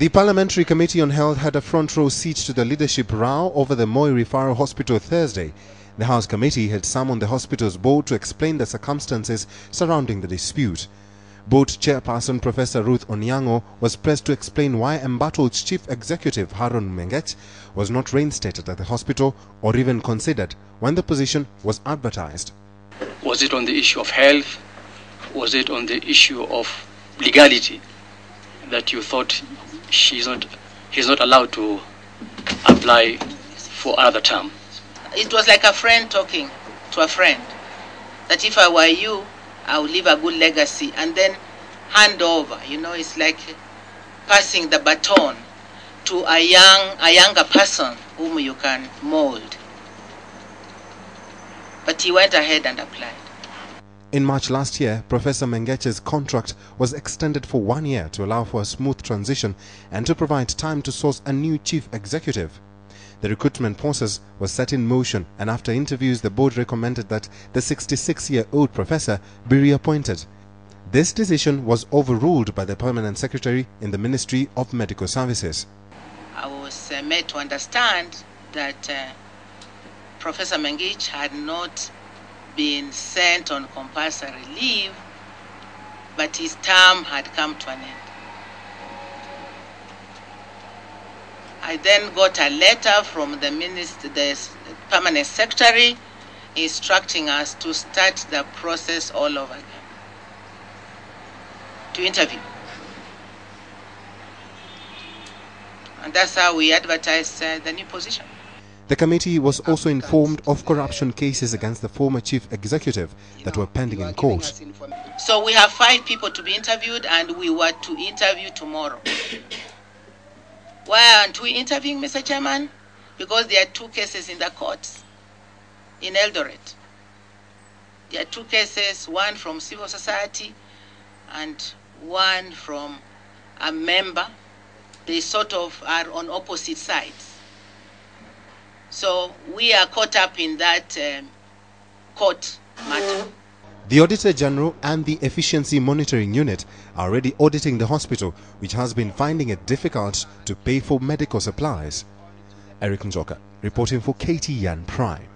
The Parliamentary Committee on Health had a front row seat to the leadership row over the Moi Referral Hospital Thursday. The House Committee had summoned the hospital's board to explain the circumstances surrounding the dispute. Board chairperson Professor Ruth Onyango was pressed to explain why Embattled Chief Executive Haron Menget was not reinstated at the hospital or even considered when the position was advertised. Was it on the issue of health? Was it on the issue of legality that you thought he's not allowed to apply for another term? It was like a friend talking to a friend, that if I were you, I would leave a good legacy and then hand over. You know, it's like passing the baton to a younger person whom you can mold. But he went ahead and applied. In March last year, Professor Mengeche's contract was extended for 1 year to allow for a smooth transition and to provide time to source a new chief executive. The recruitment process was set in motion, and after interviews the board recommended that the 66-year-old professor be reappointed. This decision was overruled by the Permanent Secretary in the Ministry of Medical Services. I was made to understand that Professor Mengich had not been sent on compulsory leave, but his term had come to an end. I then got a letter from the Permanent Secretary instructing us to start the process all over again, to interview. And that's how we advertised the new position. The committee was also informed of corruption cases against the former chief executive that were pending in court. So we have 5 people to be interviewed, and we were to interview tomorrow. Why aren't we interviewing, Mr. Chairman? Because there are 2 cases in the courts in Eldoret. There are 2 cases, one from civil society and one from a member. They sort of are on opposite sides. So we are caught up in that court matter. The Auditor General and the Efficiency Monitoring Unit are already auditing the hospital, which has been finding it difficult to pay for medical supplies. Eric Njoka, reporting for KTN Prime.